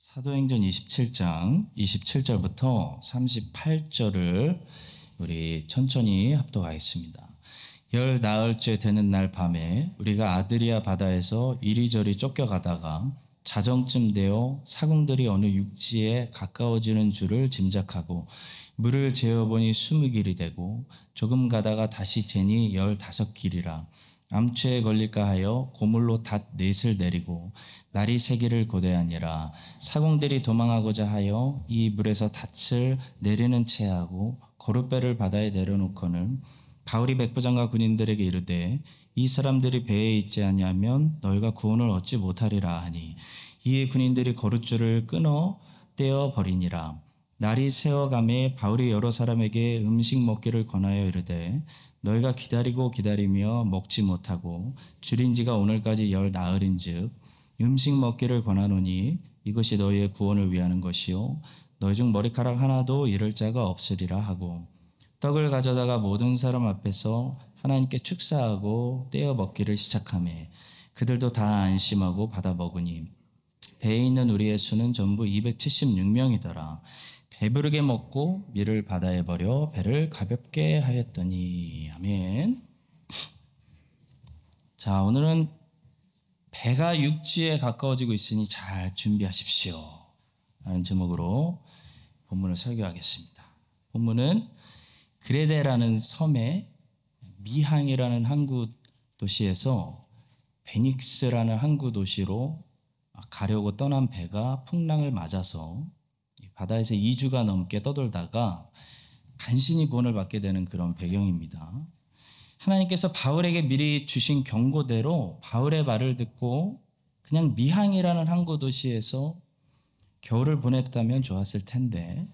사도행전 27장 27절부터 38절을 우리 천천히 합독하겠습니다. 열 나흘째 되는 날 밤에 우리가 아드리아 바다에서 이리저리 쫓겨가다가 자정쯤 되어 사공들이 어느 육지에 가까워지는 줄을 짐작하고 물을 재어보니 20길이 되고 조금 가다가 다시 재니 15길이라 암초에 걸릴까 하여 고물로 닷 넷을 내리고 날이 새기를 고대하니라. 사공들이 도망하고자 하여 이 물에서 닷을 내리는 채하고 거룻배를 바다에 내려놓고는 바울이 백부장과 군인들에게 이르되 이 사람들이 배에 있지 아니하면 너희가 구원을 얻지 못하리라 하니 이에 군인들이 거룻줄을 끊어 떼어 버리니라. 날이 새어가매 바울이 여러 사람에게 음식 먹기를 권하여 이르되 너희가 기다리며 먹지 못하고 줄인 지가 오늘까지 열 나흘인즉 음식 먹기를 권하노니 이것이 너희의 구원을 위하는 것이요 너희 중 머리카락 하나도 잃을 자가 없으리라 하고 떡을 가져다가 모든 사람 앞에서 하나님께 축사하고 떼어 먹기를 시작하매 그들도 다 안심하고 받아 먹으니 배에 있는 우리의 수는 전부 276명이더라. 배부르게 먹고 밀을 바다에 버려 배를 가볍게 하였더니. 아멘. 자, 오늘은 배가 육지에 가까워지고 있으니 잘 준비하십시오 라는 제목으로 본문을 설교하겠습니다. 본문은 그레데라는 섬의 미항이라는 항구 도시에서 베닉스라는 항구 도시로 가려고 떠난 배가 풍랑을 맞아서 바다에서 2주가 넘게 떠돌다가 간신히 구원을 받게 되는 그런 배경입니다. 하나님께서 바울에게 미리 주신 경고대로 바울의 말을 듣고 그냥 미항이라는 항구 도시에서 겨울을 보냈다면 좋았을 텐데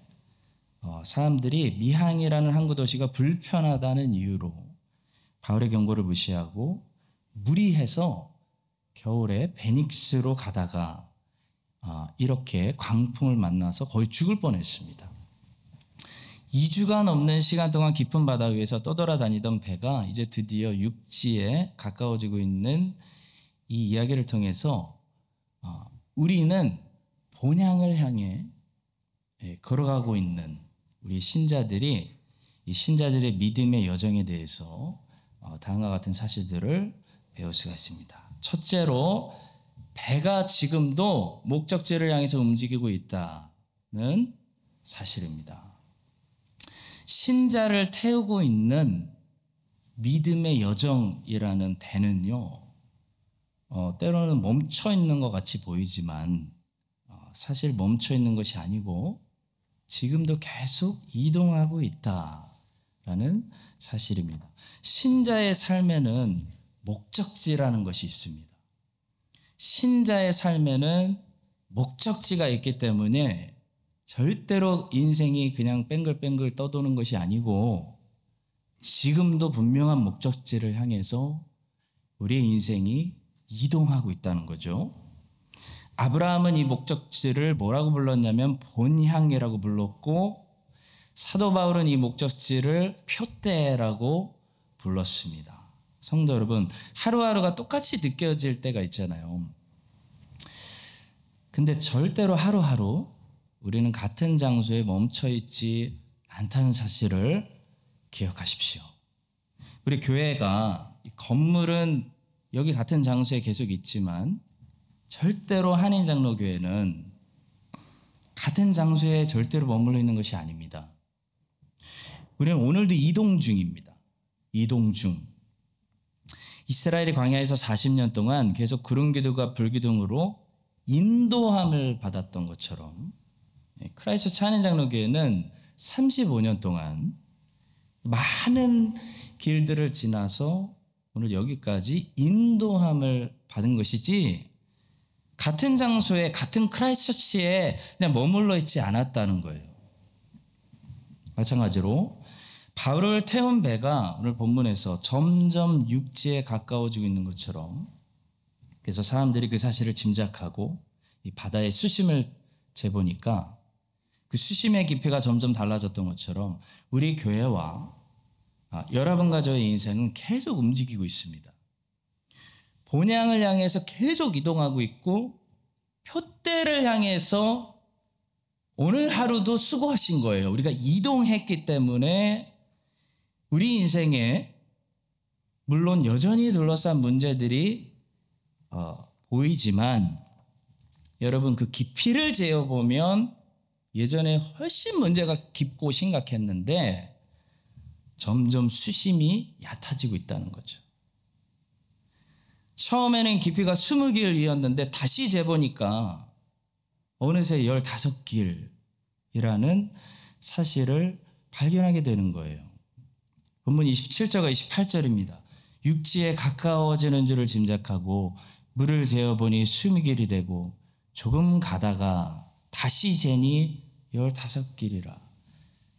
사람들이 미항이라는 항구 도시가 불편하다는 이유로 바울의 경고를 무시하고 무리해서 겨울에 베닉스로 가다가 이렇게 광풍을 만나서 거의 죽을 뻔했습니다. 2주가 넘는 시간 동안 깊은 바다 위에서 떠돌아다니던 배가 이제 드디어 육지에 가까워지고 있는 이 이야기를 통해서 우리는 본향을 향해 걸어가고 있는 우리 신자들이 이 신자들의 믿음의 여정에 대해서 다음과 같은 사실들을 배울 수가 있습니다. 첫째로 배가 지금도 목적지를 향해서 움직이고 있다는 사실입니다. 신자를 태우고 있는 믿음의 여정이라는 배는요, 때로는 멈춰 있는 것 같이 보이지만 사실 멈춰 있는 것이 아니고 지금도 계속 이동하고 있다라는 사실입니다. 신자의 삶에는 목적지라는 것이 있습니다. 신자의 삶에는 목적지가 있기 때문에 절대로 인생이 그냥 뺑글뺑글 떠도는 것이 아니고 지금도 분명한 목적지를 향해서 우리의 인생이 이동하고 있다는 거죠. 아브라함은 이 목적지를 뭐라고 불렀냐면 본향이라고 불렀고 사도 바울은 이 목적지를 표대라고 불렀습니다. 성도 여러분, 하루하루가 똑같이 느껴질 때가 있잖아요. 근데 절대로 하루하루 우리는 같은 장소에 멈춰 있지 않다는 사실을 기억하십시오. 우리 교회가 건물은 여기 같은 장소에 계속 있지만 절대로 한인장로교회는 같은 장소에 절대로 머물러 있는 것이 아닙니다. 우리는 오늘도 이동 중입니다. 이동 중. 이스라엘이 광야에서 40년 동안 계속 구름기둥과 불기둥으로 인도함을 받았던 것처럼 크라이스트 한인장로교회는 35년 동안 많은 길들을 지나서 오늘 여기까지 인도함을 받은 것이지 같은 장소에 같은 크라이스트처치에 그냥 머물러 있지 않았다는 거예요. 마찬가지로 바울을 태운 배가 오늘 본문에서 점점 육지에 가까워지고 있는 것처럼 그래서 사람들이 그 사실을 짐작하고 이 바다의 수심을 재보니까 그 수심의 깊이가 점점 달라졌던 것처럼 우리 교회와 여러분과 저의 인생은 계속 움직이고 있습니다. 본향을 향해서 계속 이동하고 있고 표대를 향해서 오늘 하루도 수고하신 거예요. 우리가 이동했기 때문에 우리 인생에 물론 여전히 둘러싼 문제들이 보이지만 여러분 그 깊이를 재어보면 예전에 훨씬 문제가 깊고 심각했는데 점점 수심이 얕아지고 있다는 거죠. 처음에는 깊이가 20길이었는데 다시 재보니까 어느새 15길이라는 사실을 발견하게 되는 거예요. 본문 27절과 28절입니다. 육지에 가까워지는 줄을 짐작하고 물을 재어보니 20길이 되고 조금 가다가 다시 재니 15길이라.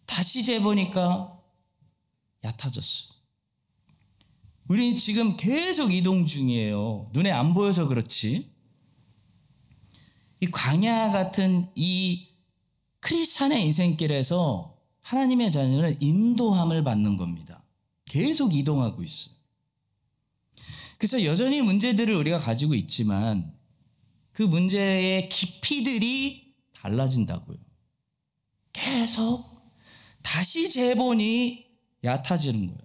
다시 재보니까 얕아졌어. 우린 지금 계속 이동 중이에요. 눈에 안 보여서 그렇지. 이 광야 같은 이 크리스찬의 인생길에서 하나님의 자녀는 인도함을 받는 겁니다. 계속 이동하고 있어요. 그래서 여전히 문제들을 우리가 가지고 있지만 그 문제의 깊이들이 달라진다고요. 계속 다시 재보니 얕아지는 거예요.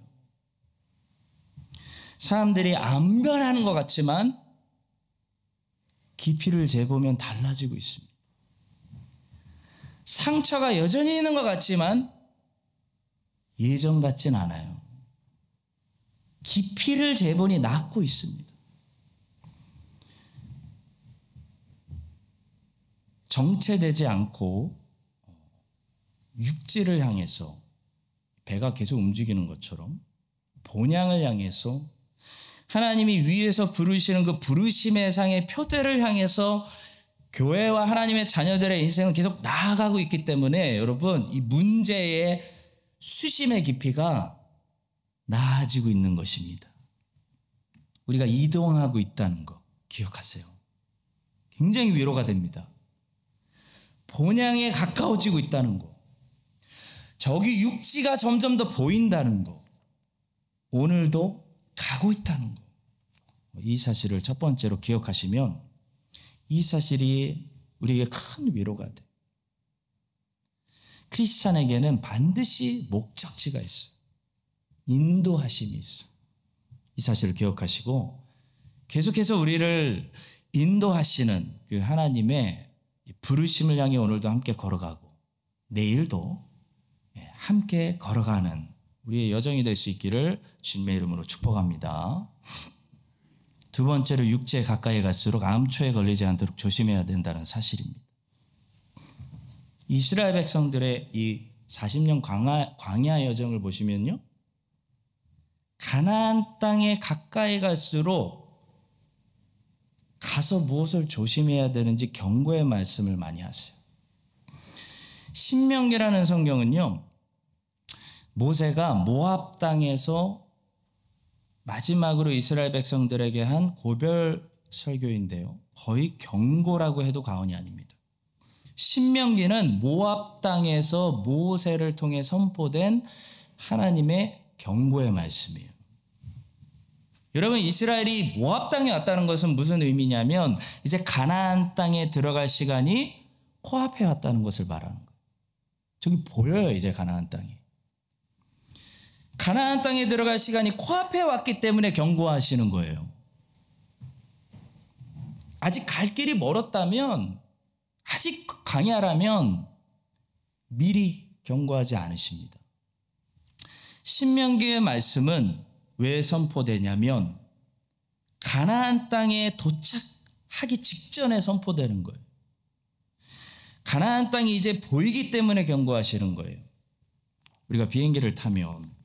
사람들이 안 변하는 것 같지만 깊이를 재보면 달라지고 있습니다. 상처가 여전히 있는 것 같지만 예전 같진 않아요. 깊이를 재보니 낫고 있습니다. 정체되지 않고 육지를 향해서 배가 계속 움직이는 것처럼 본향을 향해서 하나님이 위에서 부르시는 그 부르심의 상의 표대를 향해서 교회와 하나님의 자녀들의 인생은 계속 나아가고 있기 때문에 여러분 이 문제의 수심의 깊이가 나아지고 있는 것입니다. 우리가 이동하고 있다는 거 기억하세요. 굉장히 위로가 됩니다. 본향에 가까워지고 있다는 거. 저기 육지가 점점 더 보인다는 거. 오늘도 가고 있다는 거. 이 사실을 첫 번째로 기억하시면 이 사실이 우리에게 큰 위로가 돼. 크리스찬에게는 반드시 목적지가 있어요. 인도하심이 있어요. 이 사실을 기억하시고 계속해서 우리를 인도하시는 그 하나님의 부르심을 향해 오늘도 함께 걸어가고 내일도 함께 걸어가는 우리의 여정이 될 수 있기를 주님의 이름으로 축복합니다. 두 번째로 육지에 가까이 갈수록 암초에 걸리지 않도록 조심해야 된다는 사실입니다. 이스라엘 백성들의 이 40년 광야 여정을 보시면요. 가나안 땅에 가까이 갈수록 가서 무엇을 조심해야 되는지 경고의 말씀을 많이 하세요. 신명기라는 성경은요. 모세가 모압 땅에서 마지막으로 이스라엘 백성들에게 한 고별 설교인데요. 거의 경고라고 해도 과언이 아닙니다. 신명기는 모압 땅에서 모세를 통해 선포된 하나님의 경고의 말씀이에요. 여러분 이스라엘이 모압 땅에 왔다는 것은 무슨 의미냐면 이제 가나안 땅에 들어갈 시간이 코앞에 왔다는 것을 말하는 거예요. 저기 보여요 이제 가나안 땅이. 가나안 땅에 들어갈 시간이 코앞에 왔기 때문에 경고하시는 거예요. 아직 갈 길이 멀었다면 아직 광야라면 미리 경고하지 않으십니다. 신명기의 말씀은 왜 선포되냐면 가나안 땅에 도착하기 직전에 선포되는 거예요. 가나안 땅이 이제 보이기 때문에 경고하시는 거예요. 우리가 비행기를 타면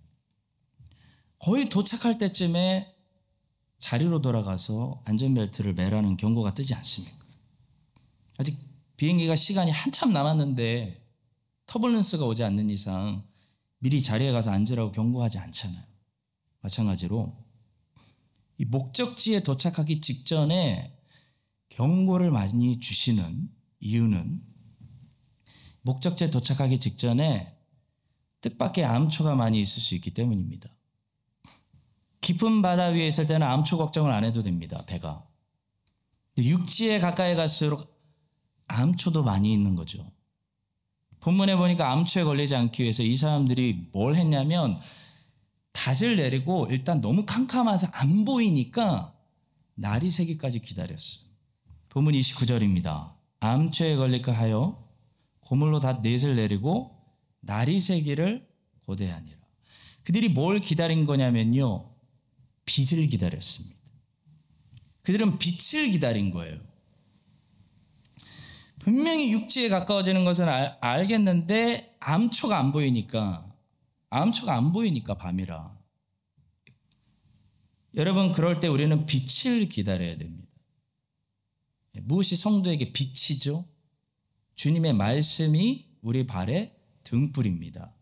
거의 도착할 때쯤에 자리로 돌아가서 안전벨트를 매라는 경고가 뜨지 않습니까? 아직 비행기가 시간이 한참 남았는데 터뷸런스가 오지 않는 이상 미리 자리에 가서 앉으라고 경고하지 않잖아요. 마찬가지로 이 목적지에 도착하기 직전에 경고를 많이 주시는 이유는 목적지에 도착하기 직전에 뜻밖의 암초가 많이 있을 수 있기 때문입니다. 깊은 바다 위에 있을 때는 암초 걱정을 안 해도 됩니다. 배가. 육지에 가까이 갈수록 암초도 많이 있는 거죠. 본문에 보니까 암초에 걸리지 않기 위해서 이 사람들이 뭘 했냐면 닷을 내리고 일단 너무 캄캄해서 안 보이니까 날이 새기까지 기다렸어요. 본문 29절입니다. 암초에 걸릴까 하여 고물로 닷 넷을 내리고 날이 새기를 고대하니라. 그들이 뭘 기다린 거냐면요. 빛을 기다렸습니다. 그들은 빛을 기다린 거예요. 분명히 육지에 가까워지는 것은 알겠는데 암초가 안 보이니까 밤이라. 여러분 그럴 때 우리는 빛을 기다려야 됩니다. 무엇이 성도에게 빛이죠? 주님의 말씀이 우리 발의 등불입니다.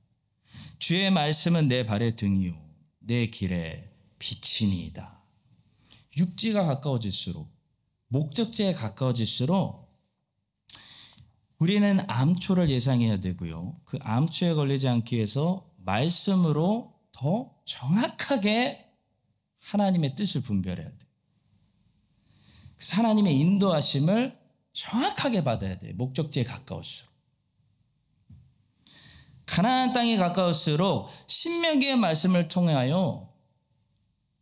주의 말씀은 내 발의 등이요 내 길의 빛이니이다. 육지가 가까워질수록 목적지에 가까워질수록 우리는 암초를 예상해야 되고요. 그 암초에 걸리지 않기 위해서 말씀으로 더 정확하게 하나님의 뜻을 분별해야 돼요. 그래서 하나님의 인도하심을 정확하게 받아야 돼요. 목적지에 가까울수록. 가나안 땅에 가까울수록 신명기의 말씀을 통하여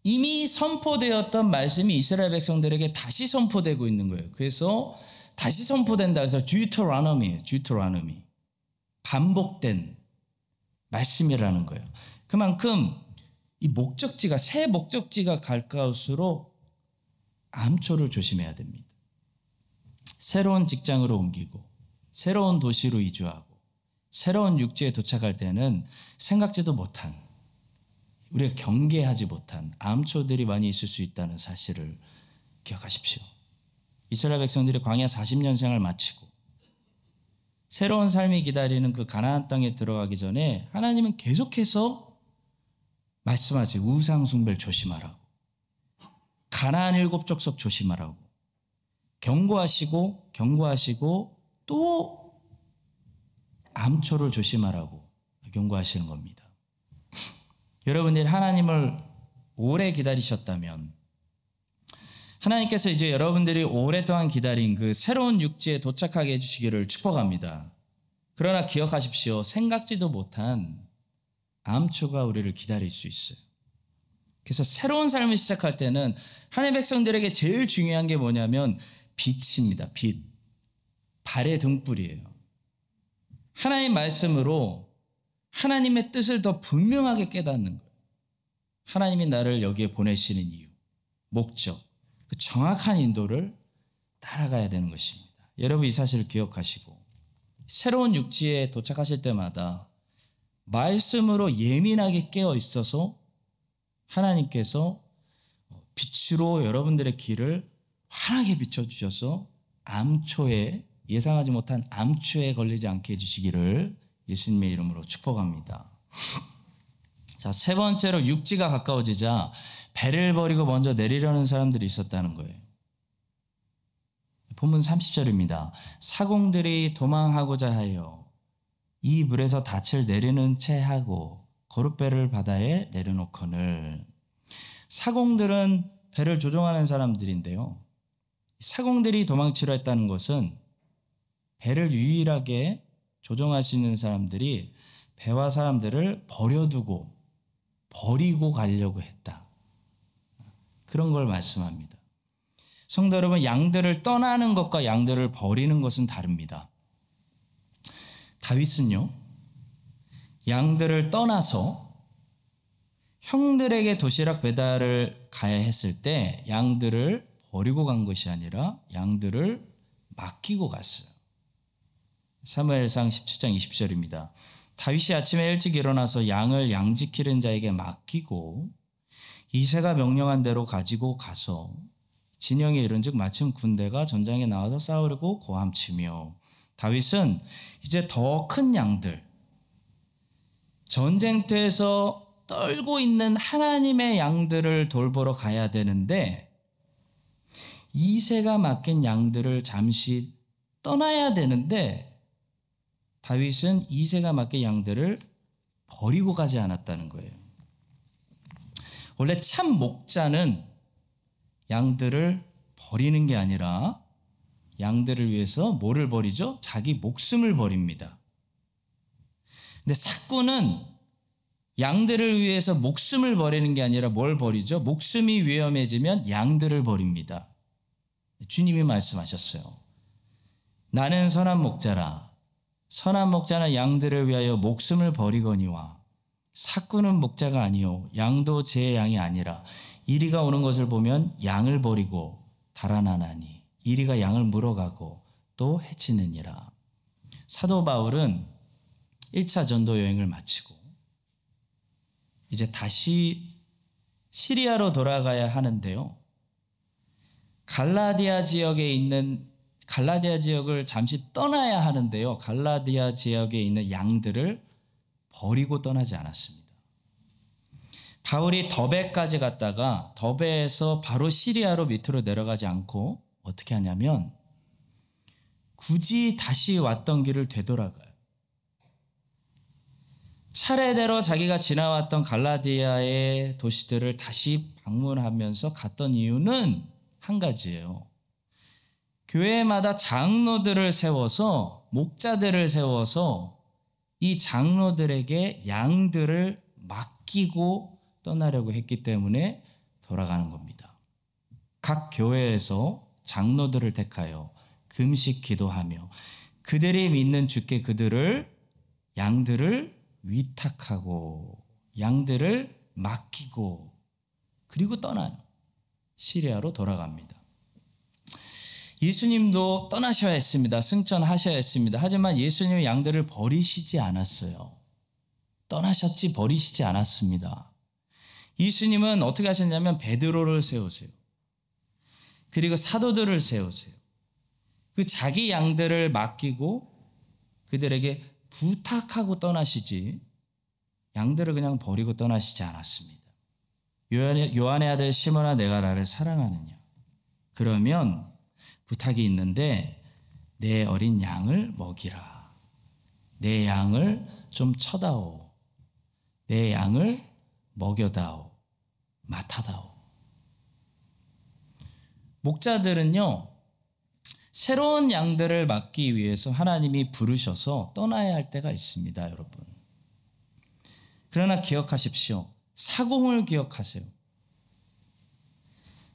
이미 선포되었던 말씀이 이스라엘 백성들에게 다시 선포되고 있는 거예요. 그래서 다시 선포된다 해서 듀토라노미예요. 듀토라노미. 반복된 말씀이라는 거예요. 그만큼 이 목적지가 새 목적지가 가까울수록 암초를 조심해야 됩니다. 새로운 직장으로 옮기고 새로운 도시로 이주하고 새로운 육지에 도착할 때는 생각지도 못한 우리가 경계하지 못한 암초들이 많이 있을 수 있다는 사실을 기억하십시오. 이스라엘 백성들이 광야 40년 생활 마치고 새로운 삶이 기다리는 그 가나안 땅에 들어가기 전에 하나님은 계속해서 말씀하세요. 우상 숭배를 조심하라고. 가나안 7족속 조심하라고. 경고하시고 또 암초를 조심하라고 경고하시는 겁니다. 여러분들이 하나님을 오래 기다리셨다면 하나님께서 이제 여러분들이 오랫동안 기다린 그 새로운 육지에 도착하게 해주시기를 축복합니다. 그러나 기억하십시오. 생각지도 못한 암초가 우리를 기다릴 수 있어요. 그래서 새로운 삶을 시작할 때는 하나님의 백성들에게 제일 중요한 게 뭐냐면 빛입니다. 빛. 발의 등불이에요. 하나님의 말씀으로 하나님의 뜻을 더 분명하게 깨닫는 거예요. 하나님이 나를 여기에 보내시는 이유, 목적, 그 정확한 인도를 따라가야 되는 것입니다. 여러분 이 사실을 기억하시고 새로운 육지에 도착하실 때마다 말씀으로 예민하게 깨어 있어서 하나님께서 빛으로 여러분들의 길을 환하게 비춰주셔서 암초에 예상하지 못한 암초에 걸리지 않게 해주시기를 예수님의 이름으로 축복합니다. 자, 세 번째로 육지가 가까워지자 배를 버리고 먼저 내리려는 사람들이 있었다는 거예요. 본문 30절입니다. 사공들이 도망하고자 하여 이 물에서 닻을 내리는 채 하고 거룻배를 바다에 내려놓거늘. 사공들은 배를 조종하는 사람들인데요. 사공들이 도망치려 했다는 것은 배를 유일하게 조종할 수 있는 사람들이 배와 사람들을 버리고 가려고 했다. 그런 걸 말씀합니다. 성도 여러분, 양들을 떠나는 것과 양들을 버리는 것은 다릅니다. 다윗은요, 양들을 떠나서 형들에게 도시락 배달을 가야 했을 때 양들을 버리고 간 것이 아니라 양들을 맡기고 갔어요. 사무엘상 17장 20절입니다. 다윗이 아침에 일찍 일어나서 양을 양 지키는 자에게 맡기고 이새가 명령한 대로 가지고 가서 진영에 이른즉 마침 군대가 전장에 나와서 싸우려고 고함치며, 다윗은 이제 더 큰 양들, 전쟁터에서 떨고 있는 하나님의 양들을 돌보러 가야 되는데 이새가 맡긴 양들을 잠시 떠나야 되는데 다윗은 이새가 맡긴 양들을 버리고 가지 않았다는 거예요. 원래 참 목자는 양들을 버리는 게 아니라 양들을 위해서 뭐를 버리죠? 자기 목숨을 버립니다. 근데 삭구는 양들을 위해서 목숨을 버리는 게 아니라 뭘 버리죠? 목숨이 위험해지면 양들을 버립니다. 주님이 말씀하셨어요. 나는 선한 목자라. 선한 목자는 양들을 위하여 목숨을 버리거니와 삭구는 목자가 아니요 양도 제 양이 아니라 이리가 오는 것을 보면 양을 버리고 달아나나니 이리가 양을 물어가고 또 해치느니라. 사도 바울은 1차 전도 여행을 마치고 이제 다시 시리아로 돌아가야 하는데요. 갈라디아 지역을 잠시 떠나야 하는데요. 갈라디아 지역에 있는 양들을 버리고 떠나지 않았습니다. 바울이 더베까지 갔다가 더베에서 바로 시리아로 밑으로 내려가지 않고 어떻게 하냐면 굳이 다시 왔던 길을 되돌아가요. 차례대로 자기가 지나왔던 갈라디아의 도시들을 다시 방문하면서 갔던 이유는 한 가지예요. 교회마다 장로들을 세워서 목자들을 세워서 이 장로들에게 양들을 맡기고 떠나려고 했기 때문에 돌아가는 겁니다. 각 교회에서 장로들을 택하여 금식 기도하며 그들이 믿는 주께 양들을 위탁하고 양들을 맡기고 그리고 떠나요. 시리아로 돌아갑니다. 예수님도 떠나셔야 했습니다. 승천하셔야 했습니다. 하지만 예수님은 양들을 버리시지 않았어요. 떠나셨지 버리시지 않았습니다. 예수님은 어떻게 하셨냐면 베드로를 세우세요. 그리고 사도들을 세우세요. 그 자기 양들을 맡기고 그들에게 부탁하고 떠나시지 양들을 그냥 버리고 떠나시지 않았습니다. 요한의 아들 시몬아 내가 나를 사랑하느냐? 그러면 부탁이 있는데 내 어린 양을 먹이라. 내 양을 좀 쳐다오. 내 양을 먹여다오. 맡아다오. 목자들은요. 새로운 양들을 맡기 위해서 하나님이 부르셔서 떠나야 할 때가 있습니다. 여러분. 그러나 기억하십시오. 사공을 기억하세요.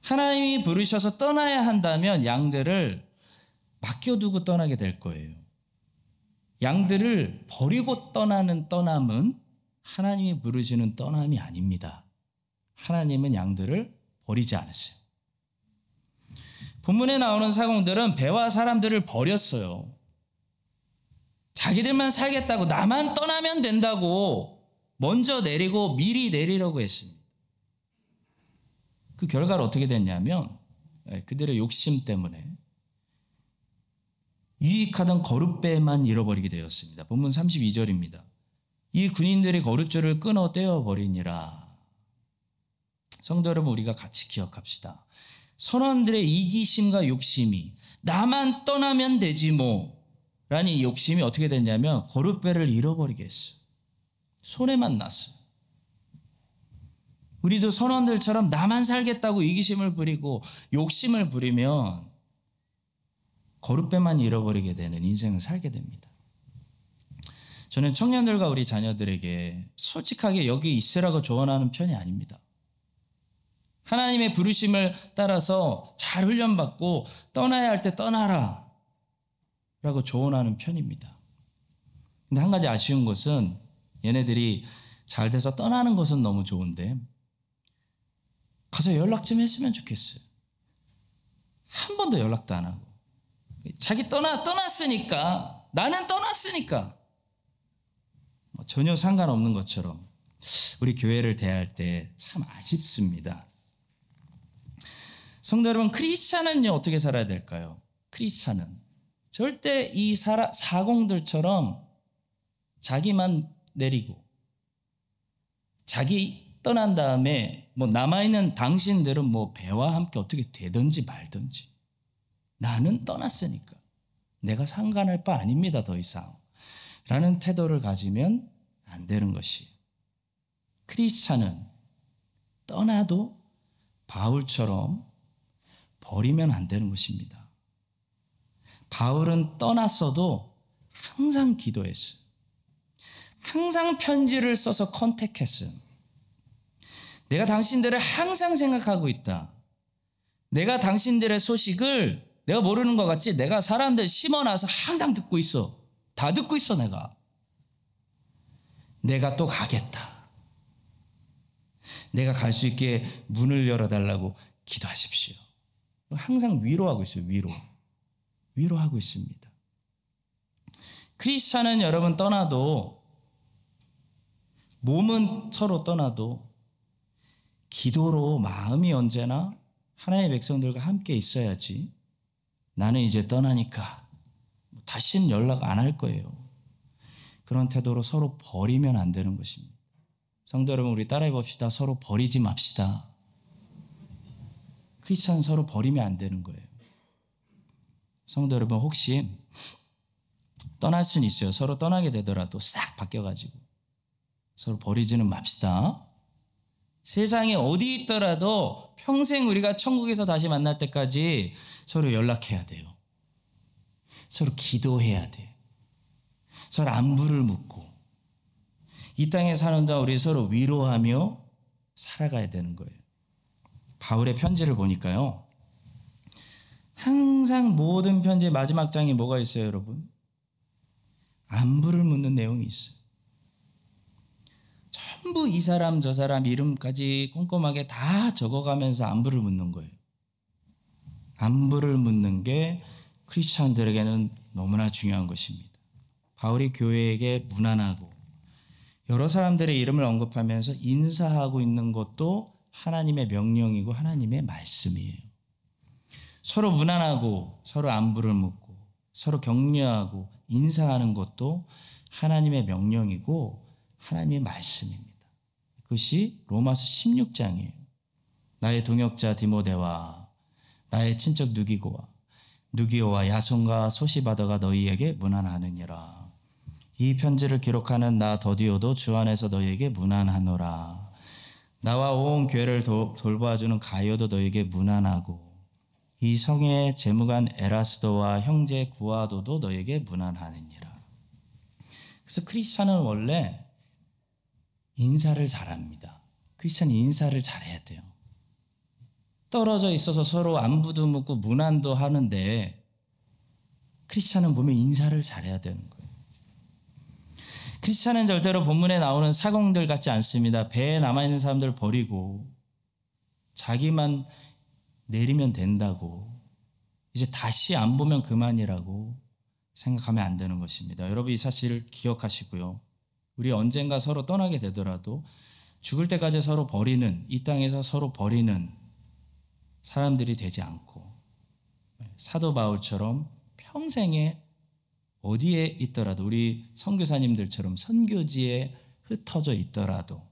하나님이 부르셔서 떠나야 한다면 양들을 맡겨두고 떠나게 될 거예요. 양들을 버리고 떠나는 떠남은 하나님이 부르시는 떠남이 아닙니다. 하나님은 양들을 버리지 않으세요. 본문에 나오는 사공들은 배와 사람들을 버렸어요. 자기들만 살겠다고 나만 떠나면 된다고 먼저 내리고 미리 내리려고 했습니다. 그 결과로 어떻게 됐냐면 그들의 욕심 때문에 유익하던 거룻배만 잃어버리게 되었습니다. 본문 32절입니다. 이 군인들이 거룻줄을 끊어 떼어버리니라. 성도 여러분, 우리가 같이 기억합시다. 선원들의 이기심과 욕심이 나만 떠나면 되지 뭐 라는 이 욕심이 어떻게 됐냐면 거룻배를 잃어버리게 했어요. 손해만 났어요. 우리도 선원들처럼 나만 살겠다고 이기심을 부리고 욕심을 부리면 거룻배만 잃어버리게 되는 인생을 살게 됩니다. 저는 청년들과 우리 자녀들에게 솔직하게 여기 있으라고 조언하는 편이 아닙니다. 하나님의 부르심을 따라서 잘 훈련받고 떠나야 할 때 떠나라 라고 조언하는 편입니다. 근데 한 가지 아쉬운 것은 얘네들이 잘 돼서 떠나는 것은 너무 좋은데 가서 연락 좀 했으면 좋겠어요. 한 번도 연락도 안 하고 자기 떠났으니까 나는 떠났으니까 전혀 상관없는 것처럼 우리 교회를 대할 때 참 아쉽습니다. 성도 여러분, 크리스찬은요 어떻게 살아야 될까요? 크리스찬은 절대 이 사공들처럼 자기만 내리고 자기 떠난 다음에 남아있는 당신들은 배와 함께 어떻게 되든지 말든지 나는 떠났으니까 내가 상관할 바 아닙니다 더 이상 라는 태도를 가지면 안 되는 것이에요. 크리스찬은 떠나도 바울처럼 버리면 안 되는 것입니다. 바울은 떠났어도 항상 기도했어요. 항상 편지를 써서 컨택했어요. 내가 당신들을 항상 생각하고 있다. 내가 당신들의 소식을 내가 모르는 것 같지? 내가 사람들 심어놔서 항상 듣고 있어. 다 듣고 있어 내가. 내가 또 가겠다. 내가 갈 수 있게 문을 열어달라고 기도하십시오. 항상 위로하고 있어요. 위로하고 있습니다. 크리스찬은 여러분 떠나도, 몸은 서로 떠나도 기도로 마음이 언제나 하나님의 백성들과 함께 있어야지. 나는 이제 떠나니까 다시는 연락 안 할 거예요. 그런 태도로 서로 버리면 안 되는 것입니다. 성도 여러분, 우리 따라해 봅시다. 서로 버리지 맙시다. 크리스찬은 서로 버리면 안 되는 거예요. 성도 여러분, 혹시 떠날 수는 있어요. 서로 떠나게 되더라도 싹 바뀌어가지고 서로 버리지는 맙시다. 세상에 어디 있더라도 평생 우리가 천국에서 다시 만날 때까지 서로 연락해야 돼요. 서로 기도해야 돼요. 서로 안부를 묻고 이 땅에 사는 동안 우리 서로 위로하며 살아가야 되는 거예요. 바울의 편지를 보니까요, 항상 모든 편지의 마지막 장에 뭐가 있어요, 여러분? 안부를 묻는 내용이 있어요. 전부 이 사람 저 사람 이름까지 꼼꼼하게 다 적어가면서 안부를 묻는 거예요. 안부를 묻는 게 크리스찬들에게는 너무나 중요한 것입니다. 바울이 교회에게 무난하고 여러 사람들의 이름을 언급하면서 인사하고 있는 것도 하나님의 명령이고 하나님의 말씀이에요. 서로 무난하고 서로 안부를 묻고 서로 격려하고 인사하는 것도 하나님의 명령이고 하나님의 말씀입니다. 그것이 로마서 16장이에요. 나의 동역자 디모데와 나의 친척 누기오와 야손과 소시바더가 너희에게 문안하느니라. 이 편지를 기록하는 나 더디오도 주 안에서 너희에게 문안하노라. 나와 온 교회를 돌보아주는 가이오도 너희에게 문안하고 이 성의 재무관 에라스도와 형제 구아도도 너희에게 문안하느니라. 그래서 크리스찬은 원래 인사를 잘합니다. 크리스찬이 인사를 잘해야 돼요. 떨어져 있어서 서로 안부도 묻고 문안도 하는데 크리스찬은 보면 인사를 잘해야 되는 거예요. 크리스찬은 절대로 본문에 나오는 사공들 같지 않습니다. 배에 남아있는 사람들 버리고 자기만 내리면 된다고, 이제 다시 안 보면 그만이라고 생각하면 안 되는 것입니다. 여러분, 이 사실을 기억하시고요. 우리 언젠가 서로 떠나게 되더라도 죽을 때까지 서로 버리는, 이 땅에서 서로 버리는 사람들이 되지 않고 사도 바울처럼 평생에 어디에 있더라도, 우리 선교사님들처럼 선교지에 흩어져 있더라도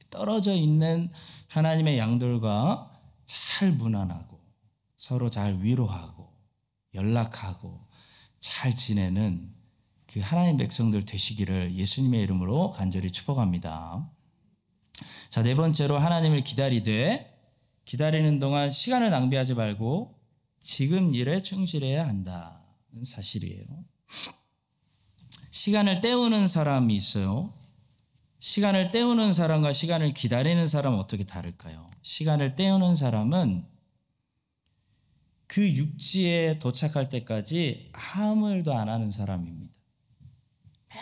떨어져 있는 하나님의 양들과 잘 문안하고 서로 잘 위로하고 연락하고 잘 지내는 그 하나님 백성들 되시기를 예수님의 이름으로 간절히 축복합니다. 자, 네 번째로 하나님을 기다리는 동안 시간을 낭비하지 말고 지금 일에 충실해야 한다는 사실이에요. 시간을 때우는 사람이 있어요. 시간을 때우는 사람과 시간을 기다리는 사람은 어떻게 다를까요? 시간을 때우는 사람은 그 육지에 도착할 때까지 아무 일도 안 하는 사람입니다.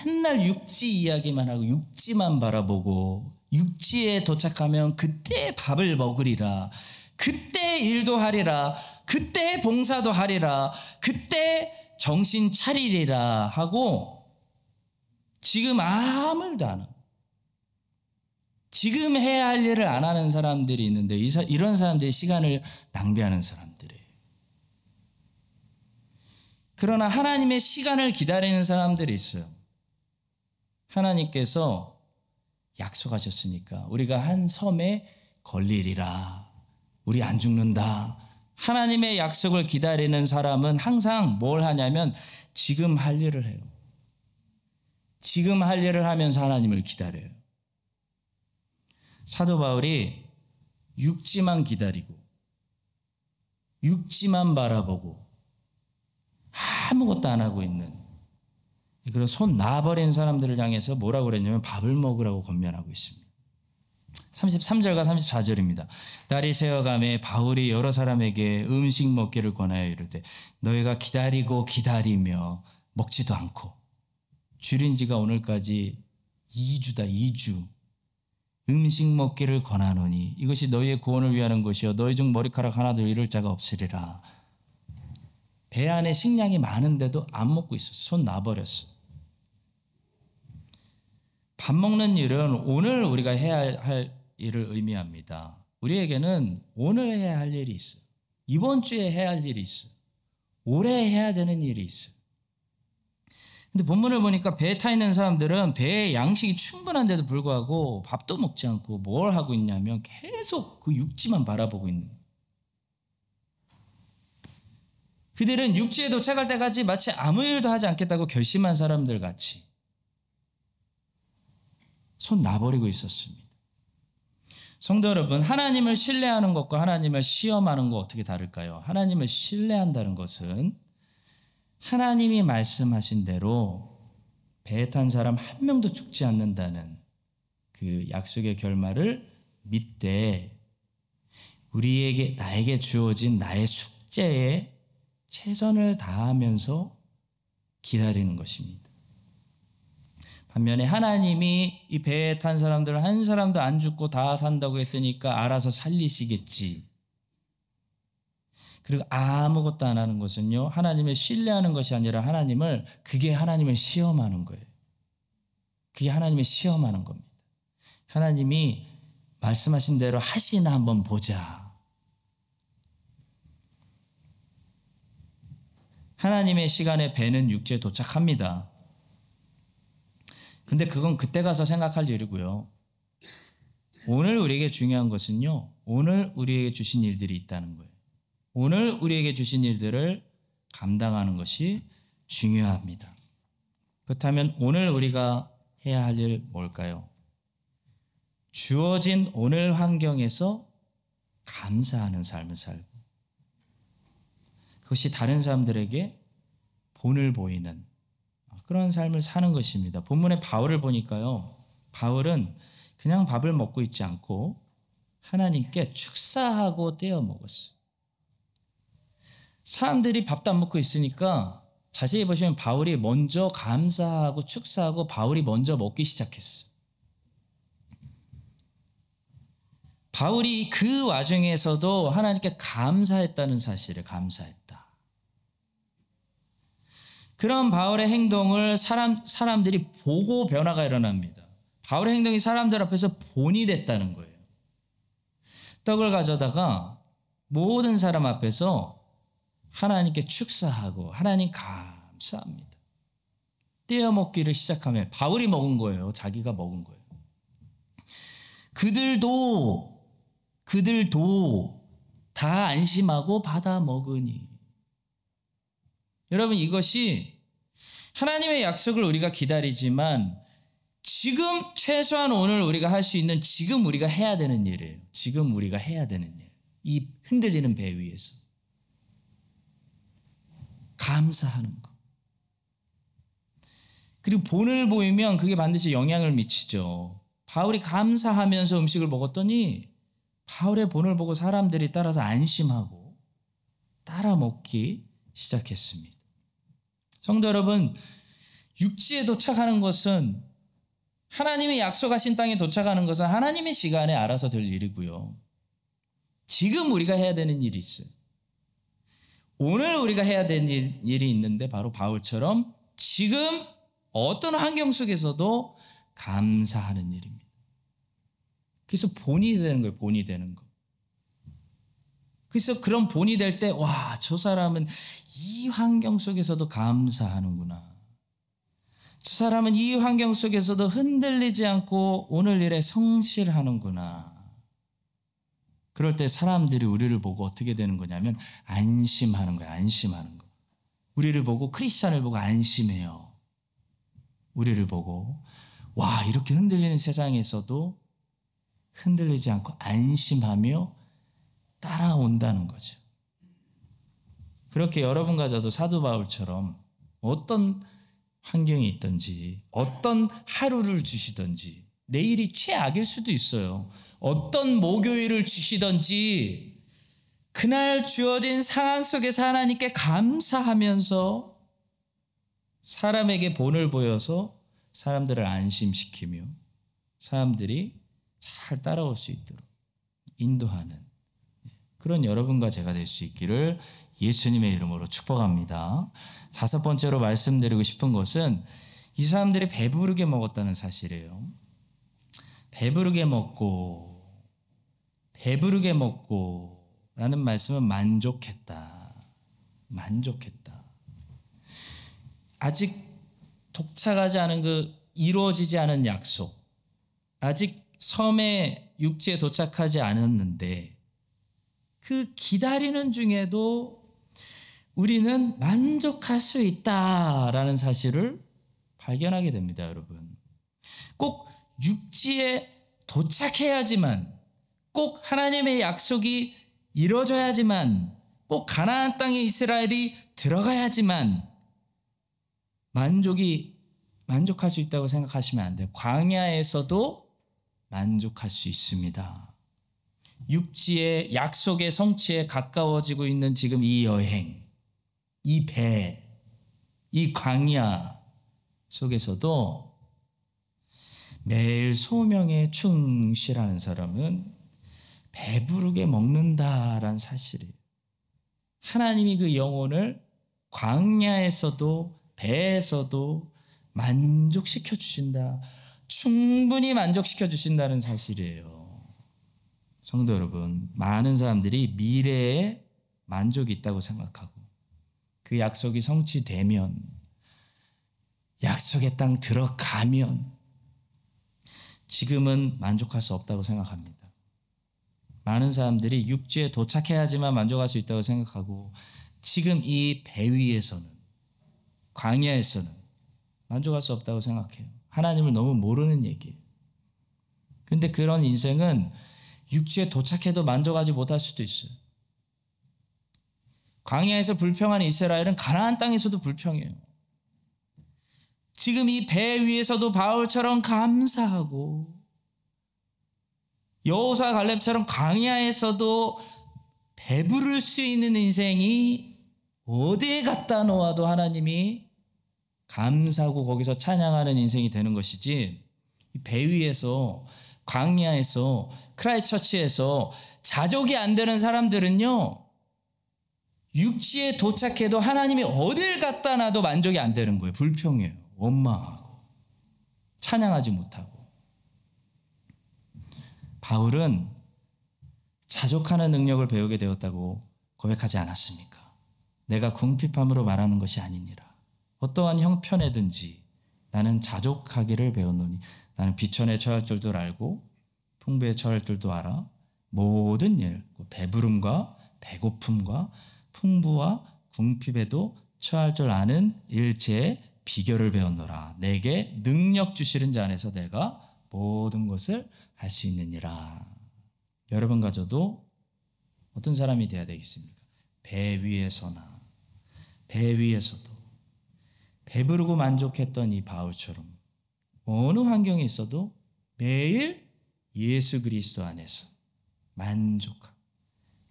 맨날 육지 이야기만 하고 육지만 바라보고 육지에 도착하면 그때 밥을 먹으리라, 그때 일도 하리라, 그때 봉사도 하리라, 그때 정신 차리리라 하고 지금 아무 일도 안 하고 지금 해야 할 일을 안 하는 사람들이 있는데 이런 사람들이 시간을 낭비하는 사람들이에요. 그러나 하나님의 시간을 기다리는 사람들이 있어요. 하나님께서 약속하셨으니까 우리가 한 섬에 걸리리라, 우리 안 죽는다. 하나님의 약속을 기다리는 사람은 항상 뭘 하냐면 지금 할 일을 해요. 지금 할 일을 하면서 하나님을 기다려요. 사도 바울이 육지만 기다리고 육지만 바라보고 아무것도 안 하고 있는 그런 손 놔버린 사람들을 향해서 뭐라고 그랬냐면 밥을 먹으라고 권면하고 있습니다. 33절과 34절입니다. 날이 새어가매 바울이 여러 사람에게 음식 먹기를 권하여 이르되 너희가 기다리고 기다리며 먹지도 않고 줄인 지가 오늘까지 2주다 2주 음식 먹기를 권하노니 이것이 너희의 구원을 위하는 것이요 너희 중 머리카락 하나도 잃을 자가 없으리라. 배 안에 식량이 많은데도 안 먹고 있었어. 손 놔버렸어. 밥 먹는 일은 오늘 우리가 해야 할 일을 의미합니다. 우리에게는 오늘 해야 할 일이 있어요. 이번 주에 해야 할 일이 있어요. 올해 해야 되는 일이 있어요. 근데 본문을 보니까 배에 타 있는 사람들은 배에 양식이 충분한데도 불구하고 밥도 먹지 않고 뭘 하고 있냐면 계속 그 육지만 바라보고 있는 거예요. 그들은 육지에 도착할 때까지 마치 아무 일도 하지 않겠다고 결심한 사람들 같이 손 놔버리고 있었습니다. 성도 여러분, 하나님을 신뢰하는 것과 하나님을 시험하는 것 어떻게 다를까요? 하나님을 신뢰한다는 것은 하나님이 말씀하신 대로 배에 탄 사람 한 명도 죽지 않는다는 그 약속의 결말을 믿되 나에게 주어진 나의 숙제에 최선을 다하면서 기다리는 것입니다. 반면에 하나님이 이 배에 탄 사람들 한 사람도 안 죽고 다 산다고 했으니까 알아서 살리시겠지. 그리고 아무것도 안 하는 것은요, 하나님을 신뢰하는 것이 아니라 그게 하나님을 시험하는 거예요. 그게 하나님을 시험하는 겁니다. 하나님이 말씀하신 대로 하시나 한번 보자. 하나님의 시간에 배는 육지에 도착합니다. 근데 그건 그때 가서 생각할 일이고요. 오늘 우리에게 중요한 것은요, 오늘 우리에게 주신 일들이 있다는 거예요. 오늘 우리에게 주신 일들을 감당하는 것이 중요합니다. 그렇다면 오늘 우리가 해야 할 일 뭘까요? 주어진 오늘 환경에서 감사하는 삶을 살고 그것이 다른 사람들에게 본을 보이는 그런 삶을 사는 것입니다. 본문의 바울을 보니까요, 바울은 그냥 밥을 먹고 있지 않고 하나님께 축사하고 떼어 먹었어요. 사람들이 밥도 안 먹고 있으니까 자세히 보시면 바울이 먼저 감사하고 축사하고 바울이 먼저 먹기 시작했어요. 바울이 그 와중에서도 하나님께 감사했다는 사실에 감사했다. 그런 바울의 행동을 사람들이 보고 변화가 일어납니다. 바울의 행동이 사람들 앞에서 본이 됐다는 거예요. 떡을 가져다가 모든 사람 앞에서 하나님께 축사하고 하나님 감사합니다. 떼어 먹기를 시작하면 바울이 먹은 거예요. 자기가 먹은 거예요. 그들도 다 안심하고 받아 먹으니. 여러분, 이것이 하나님의 약속을 우리가 기다리지만 지금 최소한 오늘 우리가 할 수 있는 지금 우리가 해야 되는 일이에요. 지금 우리가 해야 되는 일. 이 흔들리는 배 위에서 감사하는 것. 그리고 본을 보이면 그게 반드시 영향을 미치죠. 바울이 감사하면서 음식을 먹었더니 바울의 본을 보고 사람들이 따라서 안심하고 따라 먹기 시작했습니다. 성도 여러분, 육지에 도착하는 것은 하나님이 약속하신 땅에 도착하는 것은 하나님의 시간에 알아서 될 일이고요. 지금 우리가 해야 되는 일이 있어요. 오늘 우리가 해야 되는 일이 있는데 바로 바울처럼 지금 어떤 환경 속에서도 감사하는 일입니다. 그래서 본이 되는 거예요. 본이 되는 거. 그래서 그런 본이 될 때 와, 저 사람은 이 환경 속에서도 감사하는구나. 저 사람은 이 환경 속에서도 흔들리지 않고 오늘 일에 성실하는구나. 그럴 때 사람들이 우리를 보고 어떻게 되는 거냐면 안심하는 거예요. 안심하는 거. 우리를 보고, 크리스찬을 보고 안심해요. 우리를 보고 와, 이렇게 흔들리는 세상에서도 흔들리지 않고 안심하며 따라온다는 거죠. 그렇게 여러분과 저도 사도 바울처럼 어떤 환경이 있든지 어떤 하루를 주시든지 내일이 최악일 수도 있어요. 어떤 목요일을 주시든지 그날 주어진 상황 속에서 하나님께 감사하면서 사람에게 본을 보여서 사람들을 안심시키며 사람들이 잘 따라올 수 있도록 인도하는 그런 여러분과 제가 될 수 있기를 예수님의 이름으로 축복합니다. 5번째로 말씀드리고 싶은 것은 이 사람들이 배부르게 먹었다는 사실이에요. 배부르게 먹고 라는 말씀은 만족했다. 아직 도착하지 않은 이루어지지 않은 약속, 아직 섬에 육지에 도착하지 않았는데 그 기다리는 중에도 우리는 만족할 수 있다라는 사실을 발견하게 됩니다, 여러분. 꼭 육지에 도착해야지만, 꼭 하나님의 약속이 이루어져야지만, 꼭 가나안 땅에 이스라엘이 들어가야지만 만족할 수 있다고 생각하시면 안 돼요. 광야에서도 만족할 수 있습니다. 육지의 약속의 성취에 가까워지고 있는 지금 이 여행, 이 배, 이 광야 속에서도 매일 소명에 충실하는 사람은 배부르게 먹는다라는 사실이에요. 하나님이 그 영혼을 광야에서도 배에서도 만족시켜 주신다. 충분히 만족시켜 주신다는 사실이에요. 성도 여러분, 많은 사람들이 미래에 만족이 있다고 생각하고 그 약속이 성취되면, 약속의 땅 들어가면 지금은 만족할 수 없다고 생각합니다. 많은 사람들이 육지에 도착해야지만 만족할 수 있다고 생각하고 지금 이 배 위에서는, 광야에서는 만족할 수 없다고 생각해요. 하나님을 너무 모르는 얘기예요. 그런데 그런 인생은 육지에 도착해도 만족하지 못할 수도 있어요. 광야에서 불평한 이스라엘은 가나안 땅에서도 불평해요. 지금 이 배 위에서도 바울처럼 감사하고 여호수아 갈렙처럼 광야에서도 배부를 수 있는 인생이 어디에 갖다 놓아도 하나님이 감사하고 거기서 찬양하는 인생이 되는 것이지, 배 위에서 광야에서 크라이스트 처치에서 자족이 안 되는 사람들은요, 육지에 도착해도 하나님이 어딜 갖다 놔도 만족이 안 되는 거예요. 불평해요. 원망하고 찬양하지 못하고. 바울은 자족하는 능력을 배우게 되었다고 고백하지 않았습니까? 내가 궁핍함으로 말하는 것이 아니니라. 어떠한 형편에든지 나는 자족하기를 배웠노니 나는 비천에 처할 줄도 알고 풍부에 처할 줄도 알아. 모든 일, 배부름과 배고픔과 풍부와 궁핍에도 처할 줄 아는 일체의 비결을 배웠노라. 내게 능력 주시는 자 안에서 내가 모든 것을 할 수 있느니라. 여러분과 저도 어떤 사람이 되어야 되겠습니까? 배 위에서나 배 위에서도 배부르고 만족했던 이 바울처럼 어느 환경에 있어도 매일 예수 그리스도 안에서 만족하고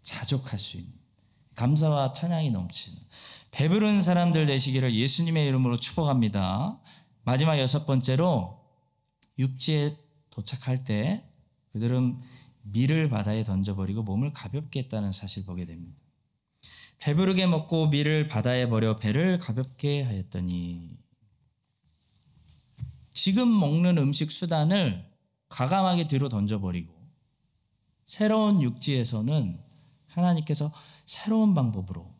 자족할 수 있는, 감사와 찬양이 넘치는 배부른 사람들 되시기를 예수님의 이름으로 축복합니다. 마지막 6번째로, 육지에 도착할 때 그들은 밀을 바다에 던져버리고 몸을 가볍게 했다는 사실 보게 됩니다. 배부르게 먹고 밀을 바다에 버려 배를 가볍게 하였더니, 지금 먹는 음식 수단을 과감하게 뒤로 던져버리고 새로운 육지에서는 하나님께서 새로운 방법으로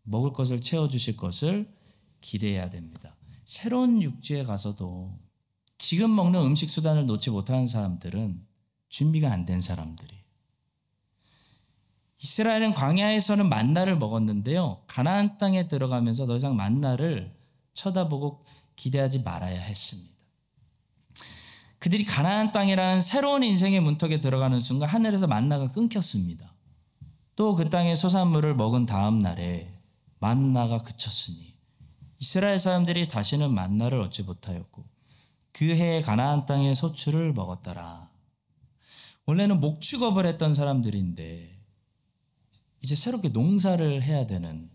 먹을 것을 채워주실 것을 기대해야 됩니다. 새로운 육지에 가서도 지금 먹는 음식 수단을 놓지 못하는 사람들은 준비가 안 된 사람들이에요. 이스라엘은 광야에서는 만나를 먹었는데요, 가나안 땅에 들어가면서 더 이상 만나를 쳐다보고 기대하지 말아야 했습니다. 그들이 가나안 땅이라는 새로운 인생의 문턱에 들어가는 순간 하늘에서 만나가 끊겼습니다. 또 그 땅의 소산물을 먹은 다음 날에 만나가 그쳤으니 이스라엘 사람들이 다시는 만나를 얻지 못하였고 그 해에 가나안 땅의 소출을 먹었더라. 원래는 목축업을 했던 사람들인데 이제 새롭게 농사를 해야 되는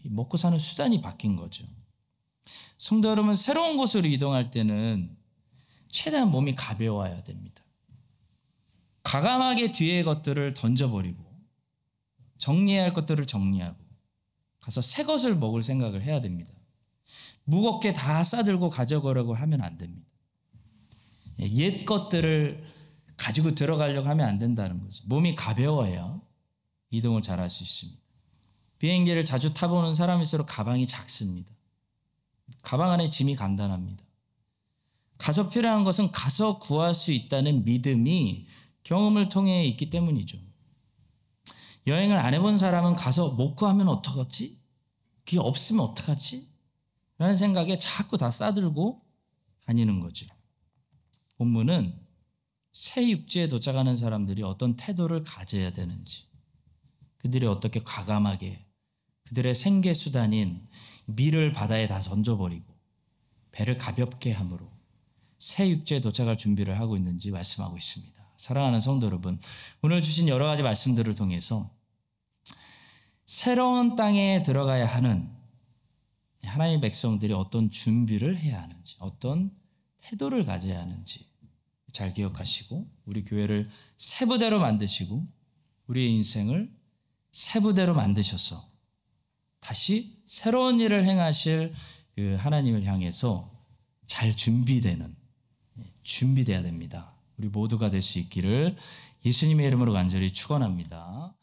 먹고 사는 수단이 바뀐 거죠. 성도 여러분, 새로운 곳으로 이동할 때는 최대한 몸이 가벼워야 됩니다. 과감하게 뒤의 것들을 던져버리고 정리해야 할 것들을 정리하고 가서 새 것을 먹을 생각을 해야 됩니다. 무겁게 다 싸들고 가져가려고 하면 안 됩니다. 옛 것들을 가지고 들어가려고 하면 안 된다는 거죠. 몸이 가벼워야 이동을 잘 할 수 있습니다. 비행기를 자주 타보는 사람일수록 가방이 작습니다. 가방 안에 짐이 간단합니다. 가서 필요한 것은 가서 구할 수 있다는 믿음이 경험을 통해 있기 때문이죠. 여행을 안 해본 사람은 가서 못 구하면 어떡하지? 그게 없으면 어떡하지? 라는 생각에 자꾸 다 싸들고 다니는 거죠. 본문은 새 육지에 도착하는 사람들이 어떤 태도를 가져야 되는지, 그들이 어떻게 과감하게 그들의 생계수단인 밀을 바다에 다 던져버리고 배를 가볍게 함으로 새 육지에 도착할 준비를 하고 있는지 말씀하고 있습니다. 사랑하는 성도 여러분, 오늘 주신 여러 가지 말씀들을 통해서 새로운 땅에 들어가야 하는 하나님의 백성들이 어떤 준비를 해야 하는지, 어떤 태도를 가져야 하는지 잘 기억하시고 우리 교회를 새 부대로 만드시고 우리의 인생을 새 부대로 만드셔서 다시 새로운 일을 행하실 그 하나님을 향해서 잘 준비돼야 됩니다. 우리 모두가 될 수 있기를 예수님의 이름으로 간절히 축원합니다.